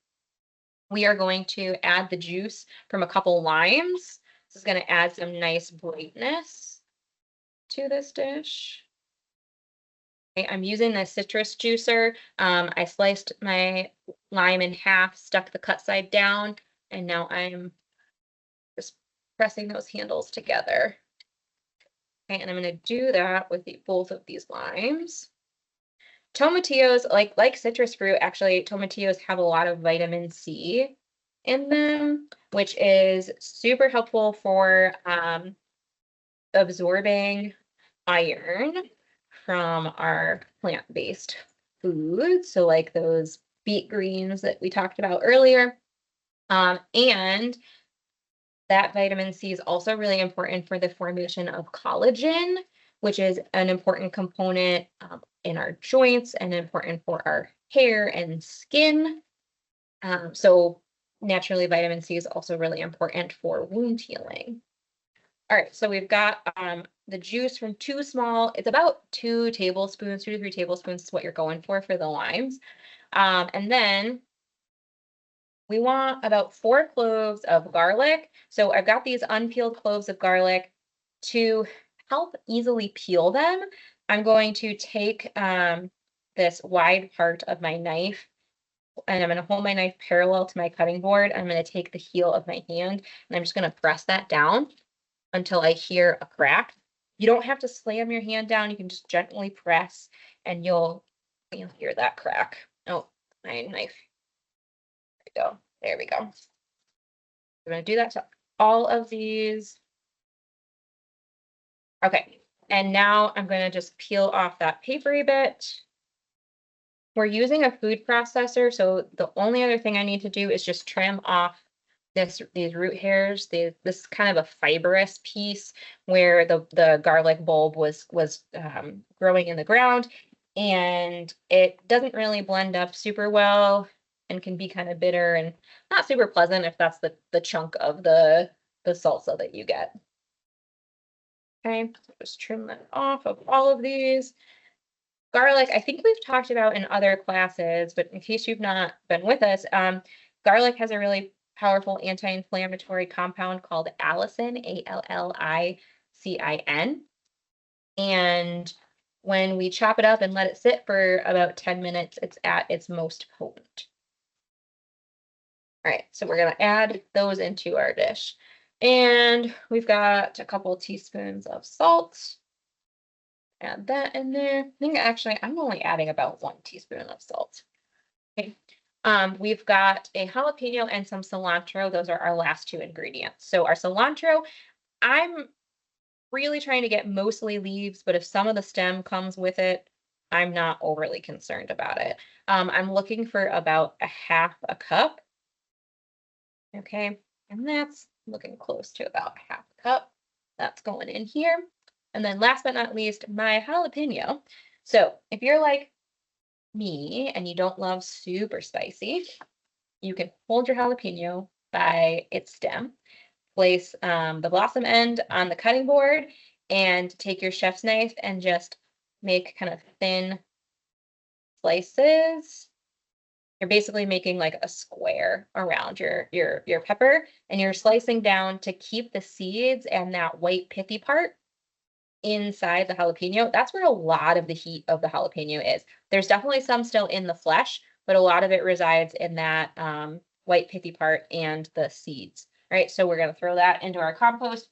We are going to add the juice from a couple limes. This is going to add some nice brightness to this dish. Okay, I'm using the citrus juicer. I sliced my lime in half, stuck the cut side down, and now I'm just pressing those handles together. Okay, and I'm going to do that with both of these limes. Tomatillos, like citrus fruit, actually, tomatillos have a lot of vitamin C in them, which is super helpful for absorbing iron from our plant-based foods. So like those beet greens that we talked about earlier. And that vitamin C is also really important for the formation of collagen, which is an important component in our joints and important for our hair and skin. So naturally, vitamin C is also really important for wound healing. All right, so we've got the juice from it's about 2 tablespoons, 2 to 3 tablespoons is what you're going for the limes. And then we want about 4 cloves of garlic. So I've got these unpeeled cloves of garlic. To help easily peel them, I'm going to take this wide part of my knife and I'm going to hold my knife parallel to my cutting board. I'm going to take the heel of my hand and I'm just going to press that down until I hear a crack. You don't have to slam your hand down. You can just gently press and you'll hear that crack. Oh, my knife. There we go. There we go. I'm going to do that to all of these. Okay. And now I'm going to just peel off that papery bit. We're using a food processor, so the only other thing I need to do is just trim off these root hairs. This kind of a fibrous piece where the garlic bulb was growing in the ground, and it doesn't really blend up super well and can be kind of bitter and not super pleasant if that's the chunk of the salsa that you get. Okay, so just trim that off of all of these. Garlic, I think we've talked about in other classes, but in case you've not been with us, garlic has a really powerful anti-inflammatory compound called allicin, Allicin. And when we chop it up and let it sit for about 10 minutes, it's at its most potent. All right, so we're going to add those into our dish. And we've got a couple teaspoons of salt. Add that in there. I think actually I'm only adding about 1 teaspoon of salt. Okay. We've got a jalapeno and some cilantro. Those are our last 2 ingredients. So our cilantro, I'm really trying to get mostly leaves, but if some of the stem comes with it, I'm not overly concerned about it. I'm looking for about a 1/2 cup. Okay, and that's looking close to about 1/2 cup. That's going in here. And then last but not least, my jalapeno. So if you're like me and you don't love super spicy, you can hold your jalapeno by its stem, place the blossom end on the cutting board, and take your chef's knife and just make kind of thin slices. You're basically making like a square around your pepper, and you're slicing down to keep the seeds and that white pithy part inside the jalapeno. That's where a lot of the heat of the jalapeno is. There's definitely some still in the flesh, but a lot of it resides in that white pithy part and the seeds. All right, so we're going to throw that into our compost.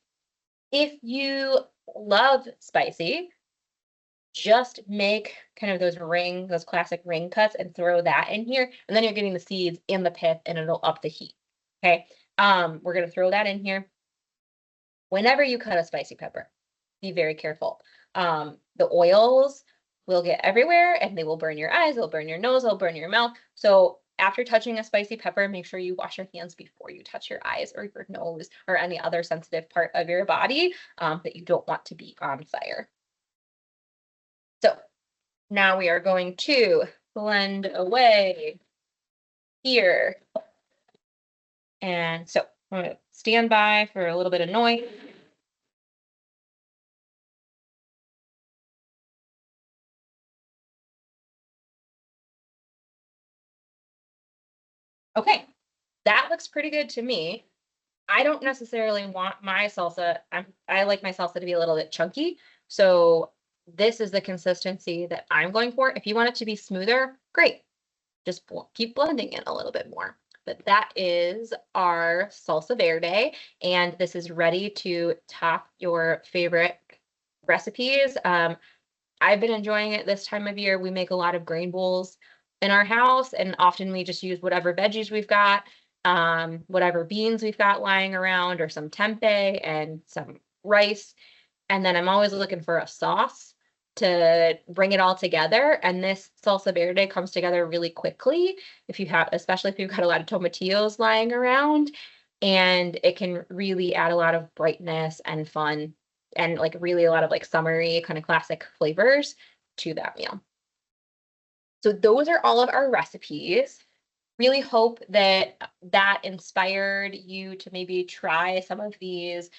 If you love spicy, just make kind of those classic ring cuts and throw that in here. And then you're getting the seeds in the pith and it'll up the heat. Okay. We're going to throw that in here. Whenever you cut a spicy pepper, be very careful. The oils will get everywhere and they will burn your eyes, they'll burn your nose, they'll burn your mouth. So after touching a spicy pepper, make sure you wash your hands before you touch your eyes or your nose or any other sensitive part of your body that you don't want to be on fire. So now we are going to blend away here. And so I'm going to stand by for a little bit of noise. Okay, that looks pretty good to me. I don't necessarily want my salsa. I like my salsa to be a little bit chunky. So this is the consistency that I'm going for. If you want it to be smoother, great. Just keep blending it a little bit more. But that is our salsa verde, and this is ready to top your favorite recipes. I've been enjoying it this time of year. We make a lot of grain bowls in our house, and often we just use whatever veggies we've got, whatever beans we've got lying around, or some tempeh and some rice. And then I'm always looking for a sauce to bring it all together. And this salsa verde comes together really quickly if you have, especially if you've got a lot of tomatillos lying around. And it can really add a lot of brightness and fun and like really a lot of like summery kind of classic flavors to that meal. So those are all of our recipes. Really hope that that inspired you to maybe try some of these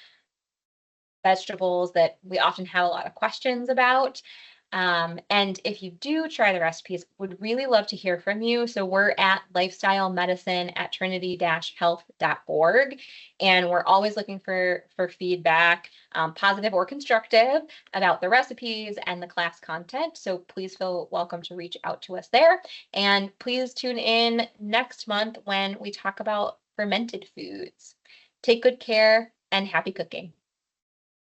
vegetables that we often have a lot of questions about. And if you do try the recipes, would really love to hear from you. So we're at lifestyle medicine at trinity-health.org, and we're always looking for feedback, positive or constructive, about the recipes and the class content. So please feel welcome to reach out to us there. And please tune in next month when we talk about fermented foods. Take good care and happy cooking.